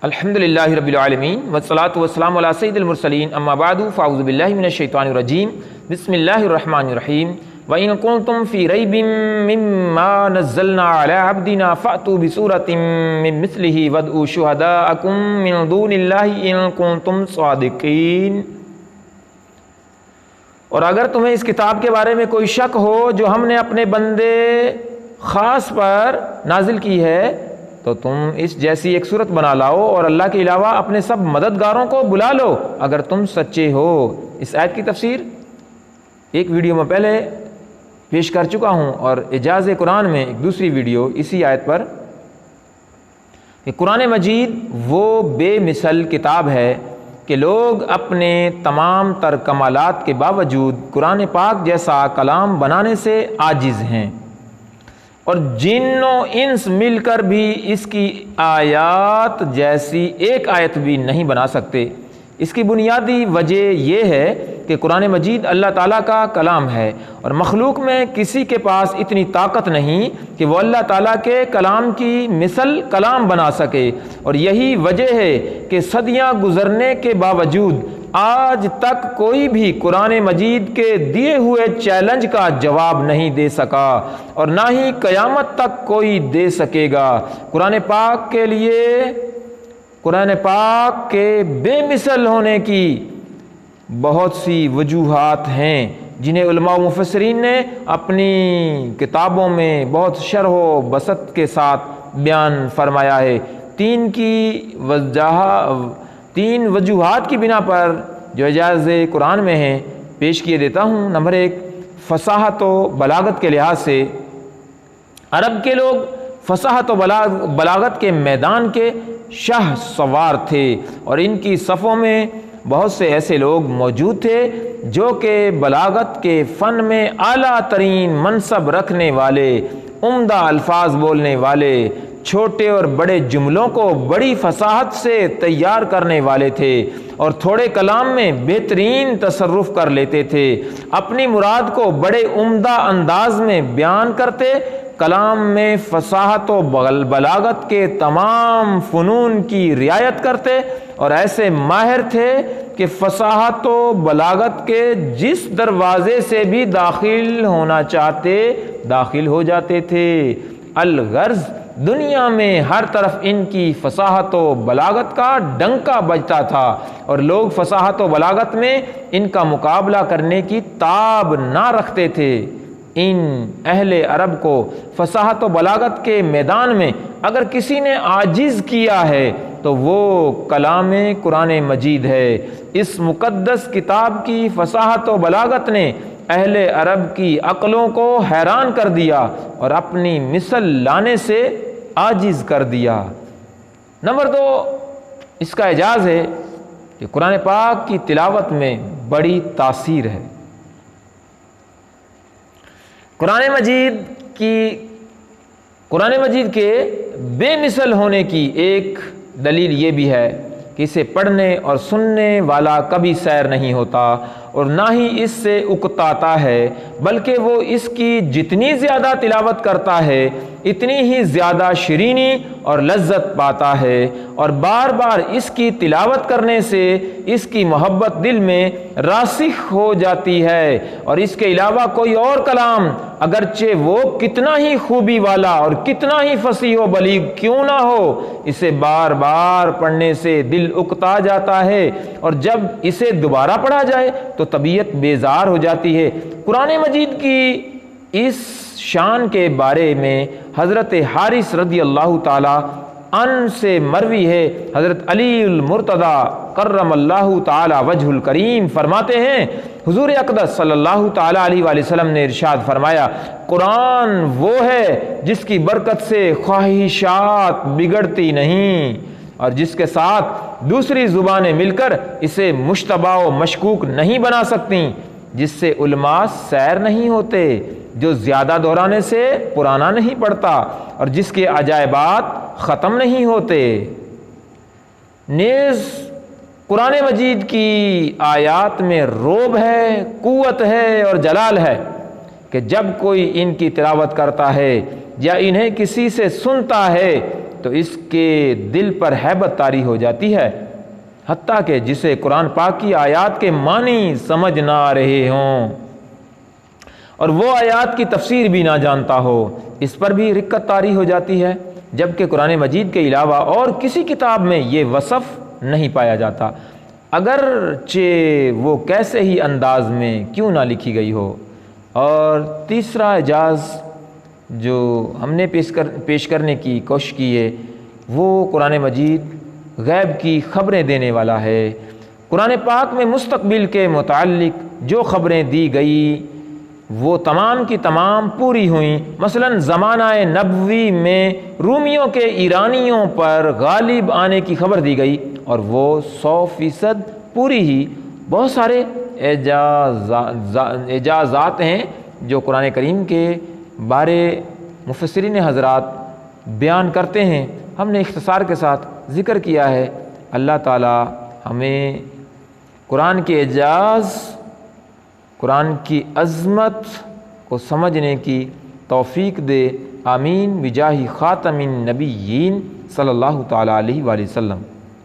الحمدللہ رب العالمین والصلاة والسلام علی سید المرسلین اما بعد فاعوذ باللہ من الشیطان الرجیم بسم اللہ الرحمن الرحیم وَإِن كُنتُمْ فِي رَيْبٍ مِّمَّا نَزَّلْنَا عَلَىٰ عَبْدِنَا فَأْتُوا بِسُورَةٍ مِّن مِّثْلِهِ وَادْعُوا شُهَدَاءَكُم مِّن دُونِ اللَّهِ إِن كُنتُمْ صَادِقِينَ۔ اور اگر تمہیں اس کتاب کے بارے میں کوئی شک ہو جو ہم نے اپنے بندے خاص پر نازل کی ہے تو تم اس جیسی ایک صورت بنا لاؤ اور اللہ کے علاوہ اپنے سب مددگاروں کو بلا لو اگر تم سچے ہو۔ اس آیت کی تفسیر ایک ویڈیو میں پہلے پیش کر چکا ہوں اور اعجاز قرآن میں ایک دوسری ویڈیو اسی آیت پر کہ قرآن مجید وہ بے مثل کتاب ہے کہ لوگ اپنے تمام تر کمالات کے باوجود قرآن پاک جیسا کلام بنانے سے عاجز ہیں، اور جن و انس مل کر بھی اس کی آیات جیسی ایک آیت بھی نہیں بنا سکتے۔ اس کی بنیادی وجہ یہ ہے کہ قرآن مجید اللہ تعالیٰ کا کلام ہے اور مخلوق میں کسی کے پاس اتنی طاقت نہیں کہ وہ اللہ تعالیٰ کے کلام کی مثل کلام بنا سکے، اور یہی وجہ ہے کہ صدیاں گزرنے کے باوجود آج تک کوئی بھی قرآن مجید کے دیے ہوئے چیلنج کا جواب نہیں دے سکا اور نہ ہی قیامت تک کوئی دے سکے گا۔ قرآن پاک کے بے مثل ہونے کی بہت سی وجوہات ہیں جنہیں علماء و مفسرین نے اپنی کتابوں میں بہت شرح و بسط کے ساتھ بیان فرمایا ہے۔ تین وجوہات کی بنا پر جو اعجاز قرآن میں ہیں پیش کیے دیتا ہوں۔ نمبر ایک، فصاحت و بلاغت کے لحاظ سے عرب کے لوگ فصاحت و بلاغت کے میدان کے شاہ سوار تھے، اور ان کی صفوں میں بہت سے ایسے لوگ موجود تھے جو کہ بلاغت کے فن میں اعلیٰ ترین منصب رکھنے والے، عمدہ الفاظ بولنے والے، چھوٹے اور بڑے جملوں کو بڑی فصاحت سے تیار کرنے والے تھے، اور تھوڑے کلام میں بہترین تصرف کر لیتے تھے، اپنی مراد کو بڑے عمدہ انداز میں بیان کرتے، کلام میں فصاحت و بلاغت کے تمام فنون کی رعایت کرتے، اور ایسے ماہر تھے کہ فصاحت و بلاغت کے جس دروازے سے بھی داخل ہونا چاہتے داخل ہو جاتے تھے۔ الغرض دنیا میں ہر طرف ان کی فصاحت و بلاغت کا ڈنکا بجتا تھا، اور لوگ فصاحت و بلاغت میں ان کا مقابلہ کرنے کی تاب نہ رکھتے تھے۔ ان اہل عرب کو فصاحت و بلاغت کے میدان میں اگر کسی نے عاجز کیا ہے تو وہ کلام قرآن مجید ہے۔ اس مقدس کتاب کی فصاحت و بلاغت نے اہل عرب کی عقلوں کو حیران کر دیا اور اپنی مثل لانے سے عاجز کر دیا۔ نمبر دو، اس کا اعجاز ہے کہ قرآن پاک کی تلاوت میں بڑی تاثیر ہے۔ قرآن مجید کے بے مثل ہونے کی ایک دلیل یہ بھی ہے کہ اسے پڑھنے اور سننے والا کبھی سیر نہیں ہوتا اور نہ ہی اس سے اکتاتا ہے، بلکہ وہ اس کی جتنی زیادہ تلاوت کرتا ہے اتنی ہی زیادہ شیرینی اور لذت پاتا ہے، اور بار بار اس کی تلاوت کرنے سے اس کی محبت دل میں راسخ ہو جاتی ہے، اور اس کے علاوہ کوئی اور کلام اگرچہ وہ کتنا ہی خوبی والا اور کتنا ہی فصیح و بلیغ کیوں نہ ہو، اسے بار بار پڑھنے سے دل اکتا جاتا ہے، اور جب اسے دوبارہ پڑھا جائے تو طبیعت بیزار ہو جاتی ہے۔ قرآن مجید کی اس شان کے بارے میں حضرت حارث رضی اللہ تعالی عنہ سے مروی ہے، حضرت علی المرتضی کرم اللہ تعالی وجہ الکریم فرماتے ہیں، حضور اقدس صلی اللہ تعالی علیہ وآلہ وسلم نے ارشاد فرمایا، قرآن وہ ہے جس کی برکت سے خواہشات بگڑتی نہیں، اور جس کے ساتھ دوسری زبانیں مل کر اسے مشتبہ و مشکوک نہیں بنا سکتی، جس سے علماء سیر نہیں ہوتے، جو زیادہ دہرانے سے پرانا نہیں پڑتا، اور جس کے عجائبات ختم نہیں ہوتے۔ نیز قرآن مجید کی آیات میں رعب ہے، قوت ہے اور جلال ہے کہ جب کوئی ان کی تلاوت کرتا ہے یا انہیں کسی سے سنتا ہے تو اس کے دل پر ہیبت طاری ہو جاتی ہے، حتیٰ کہ جسے قرآن پاک کی آیات کے معنی سمجھ نہ آ رہے ہوں اور وہ آیات کی تفسیر بھی نہ جانتا ہو، اس پر بھی رقت طاری ہو جاتی ہے، جبکہ قرآن مجید کے علاوہ اور کسی کتاب میں یہ وصف نہیں پایا جاتا، اگرچہ وہ کیسے ہی انداز میں کیوں نہ لکھی گئی ہو۔ اور تیسرا اعجاز جو ہم نے پیش کرنے کی کوشش کی ہے وہ قرآن مجید غیب کی خبریں دینے والا ہے۔ قرآن پاک میں مستقبل کے متعلق جو خبریں دی گئی وہ تمام کی تمام پوری ہوئیں۔ مثلا زمانہ نبوی میں رومیوں کے ایرانیوں پر غالب آنے کی خبر دی گئی اور وہ 100% پوری ہی۔ بہت سارے اعجازات ہیں جو قرآن کریم کے بارے مفسرین حضرات بیان کرتے ہیں، ہم نے اختصار کے ساتھ ذکر کیا ہے۔ اللہ تعالی ہمیں قرآن کے اعجاز، قرآن کی عظمت کو سمجھنے کی توفیق دے، آمین بجاہ خاتم النبیین صلی اللہ تعالی علیہ وآلہ وسلم۔